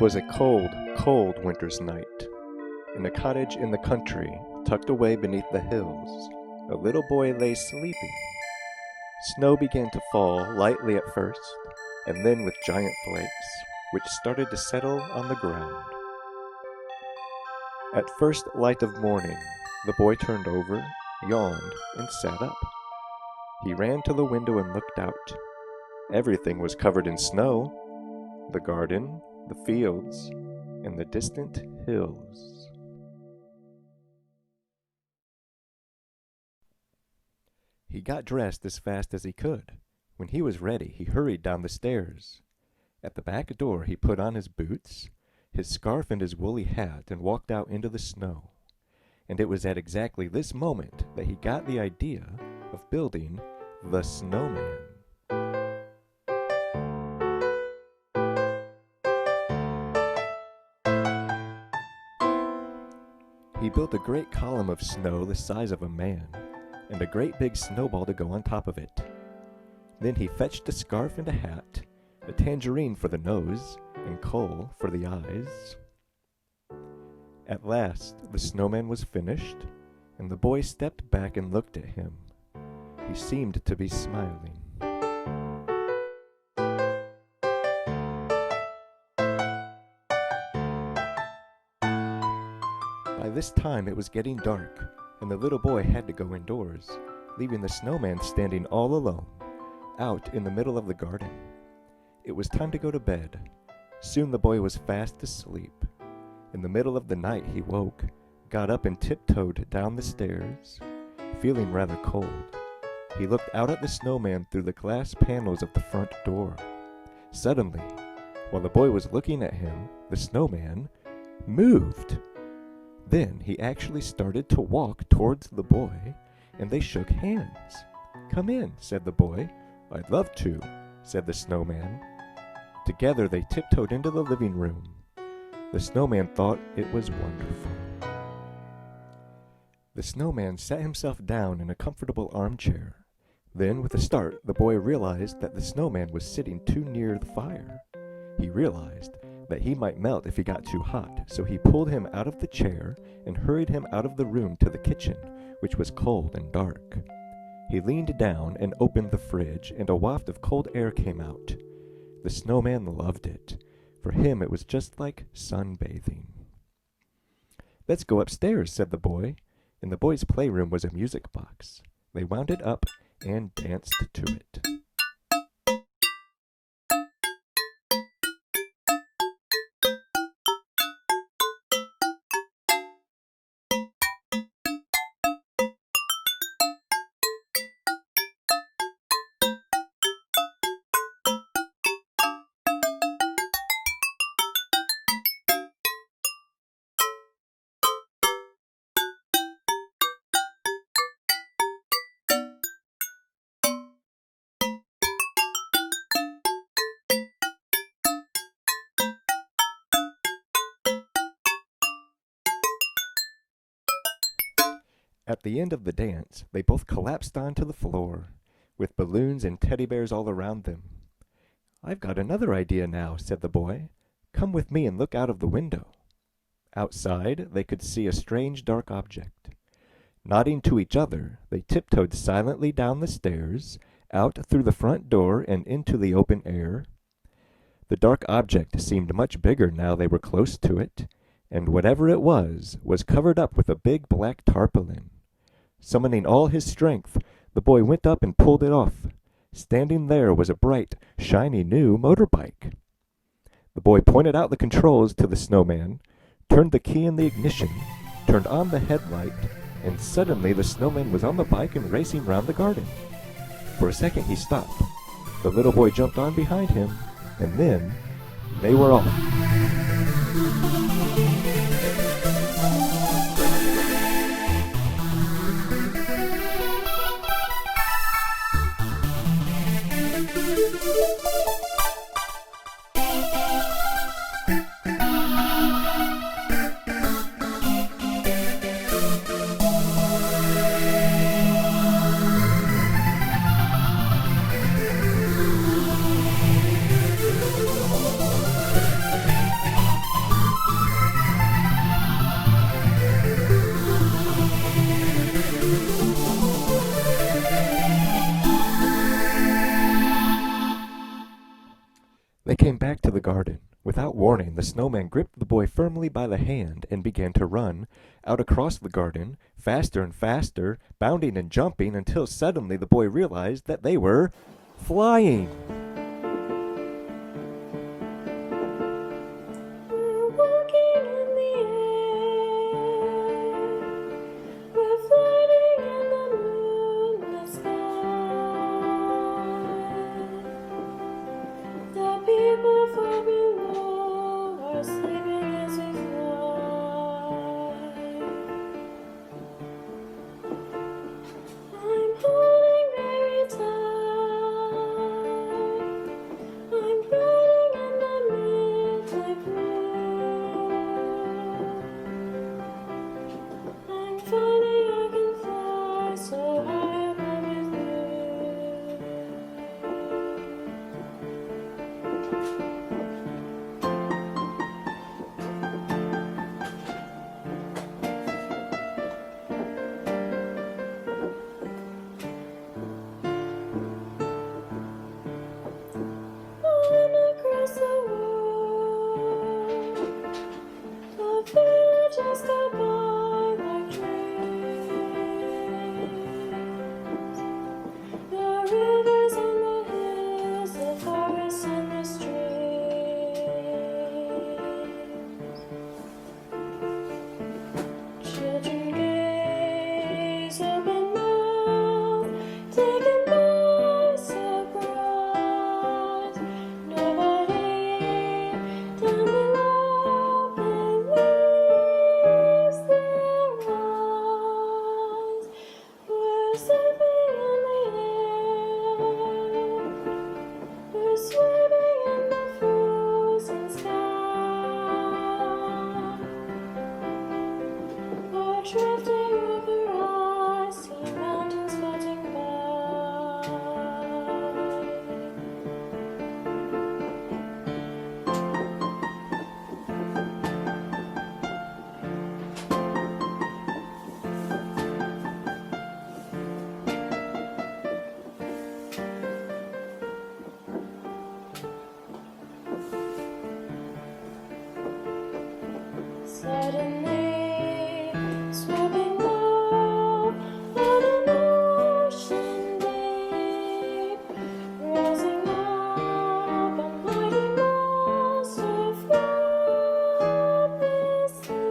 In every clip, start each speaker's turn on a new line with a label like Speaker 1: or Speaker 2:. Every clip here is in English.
Speaker 1: 'Twas a cold, cold winter's night. In a cottage in the country, tucked away beneath the hills, a little boy lay sleeping. Snow began to fall lightly at first, and then with giant flakes, which started to settle on the ground. At first light of morning, the boy turned over, yawned, and sat up. He ran to the window and looked out. Everything was covered in snow: the garden, the fields, and the distant hills. He got dressed as fast as he could. When he was ready, he hurried down the stairs. At the back door, he put on his boots, his scarf, and his woolly hat, and walked out into the snow. And it was at exactly this moment that he got the idea of building the snowman. He built a great column of snow the size of a man, and a great big snowball to go on top of it. Then he fetched a scarf and a hat, a tangerine for the nose, and coal for the eyes. At last the snowman was finished, and the boy stepped back and looked at him. He seemed to be smiling. By this time it was getting dark, and the little boy had to go indoors, leaving the snowman standing all alone, out in the middle of the garden. It was time to go to bed. Soon the boy was fast asleep. In the middle of the night he woke, got up and tiptoed down the stairs, feeling rather cold. He looked out at the snowman through the glass panels of the front door. Suddenly, while the boy was looking at him, the snowman moved. Then he actually started to walk towards the boy, and they shook hands. "Come in," said the boy. "I'd love to," said the snowman. Together they tiptoed into the living room. The snowman thought it was wonderful. The snowman sat himself down in a comfortable armchair. Then, with a start, the boy realized that the snowman was sitting too near the fire. He realized that he might melt if he got too hot, so he pulled him out of the chair and hurried him out of the room to the kitchen, which was cold and dark. He leaned down and opened the fridge, and a waft of cold air came out. The snowman loved it. For him it was just like sunbathing. "Let's go upstairs," said the boy. In the boy's playroom was a music box. They wound it up and danced to it. At the end of the dance, they both collapsed onto the floor, with balloons and teddy bears all around them. "I've got another idea now," said the boy. "Come with me and look out of the window." Outside, they could see a strange dark object. Nodding to each other, they tiptoed silently down the stairs, out through the front door and into the open air. The dark object seemed much bigger now they were close to it, and whatever it was covered up with a big black tarpaulin. Summoning all his strength, the boy went up and pulled it off. Standing there was a bright, shiny new motorbike. The boy pointed out the controls to the snowman, turned the key in the ignition, turned on the headlight, and suddenly the snowman was on the bike and racing round the garden. For a second he stopped. The little boy jumped on behind him, and then they were off. came back to the garden. Without warning, the snowman gripped the boy firmly by the hand and began to run, out across the garden, faster and faster, bounding and jumping until suddenly the boy realized that they were flying.
Speaker 2: We're walking in the air. We're floating in the moonlit sky. The people far below are sleeping as we fly. I'm holding very tight. I'm riding in the midnight blue. I'm finding I can fly so high above with you. On across the world, the villages go by like dreams. The rivers and the hills, the forests and the streams. Children gaze open mouthed, taken by surprise. Nobody down below believes their eyes. We're surfing in the air. We're swimming in the frozen sky. We're drifting over icy mountains floating by. Suddenly, sweeping low on an ocean deep, rising up a mighty monster from the sea.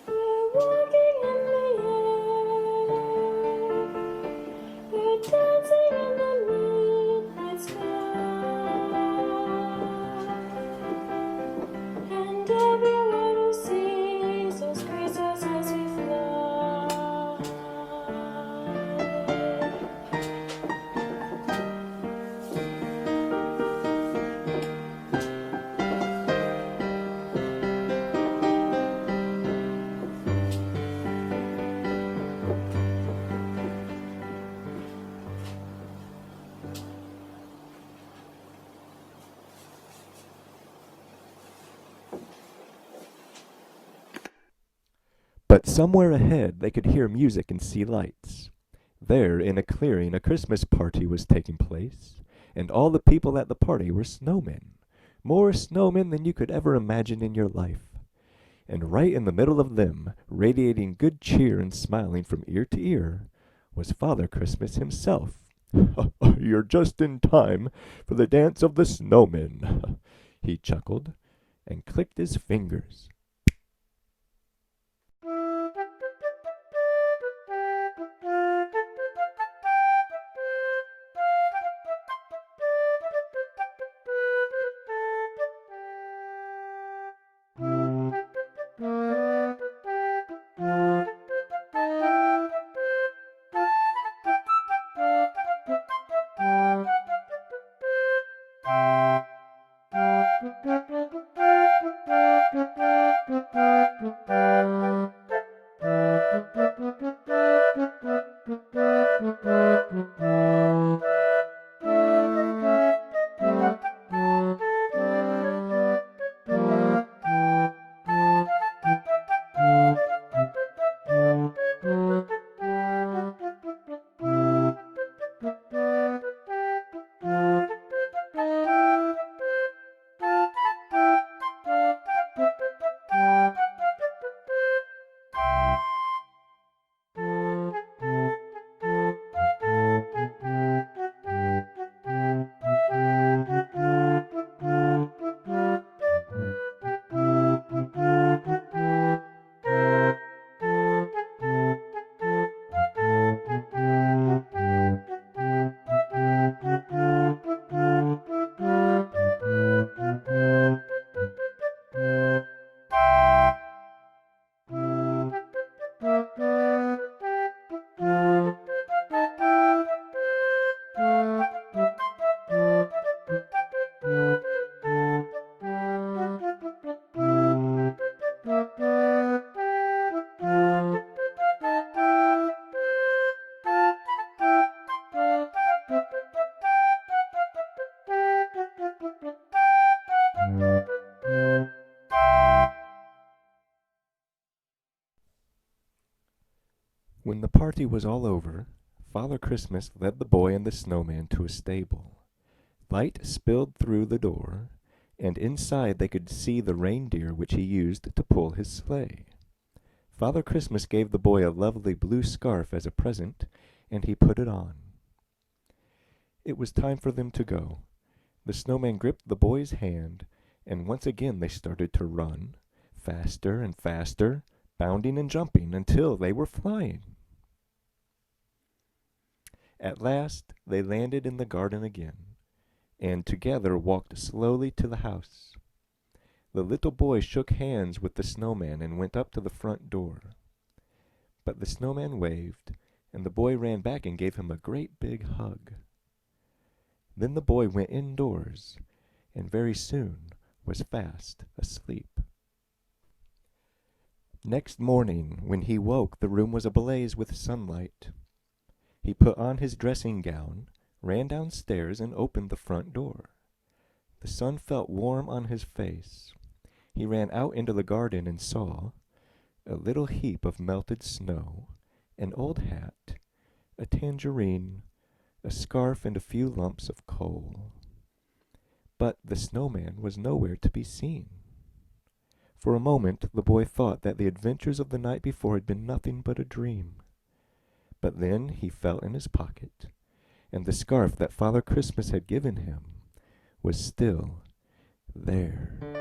Speaker 2: We're walking in the air. We're dancing in the midnight sky. And everyone who sees us greets us as we fly.
Speaker 1: But somewhere ahead they could hear music and see lights. There, in a clearing, a Christmas party was taking place, and all the people at the party were snowmen. More snowmen than you could ever imagine in your life. And right in the middle of them, radiating good cheer and smiling from ear to ear, was Father Christmas himself. "You're just in time for the dance of the snowmen," he chuckled, and clicked his fingers. party was all over, Father Christmas led the boy and the snowman to a stable. Light spilled through the door, and inside they could see the reindeer which he used to pull his sleigh. Father Christmas gave the boy a lovely blue scarf as a present, and he put it on. It was time for them to go. The snowman gripped the boy's hand, and once again they started to run, faster and faster, bounding and jumping until they were flying. At last they landed in the garden again, and together walked slowly to the house. The little boy shook hands with the snowman and went up to the front door. But the snowman waved, and the boy ran back and gave him a great big hug. Then the boy went indoors, and very soon was fast asleep. Next morning, when he woke, the room was ablaze with sunlight. He put on his dressing gown, ran downstairs, and opened the front door. The sun felt warm on his face. He ran out into the garden and saw a little heap of melted snow, an old hat, a tangerine, a scarf, and a few lumps of coal. But the snowman was nowhere to be seen. For a moment the boy thought that the adventures of the night before had been nothing but a dream. But then he felt in his pocket, and the scarf that Father Christmas had given him was still there.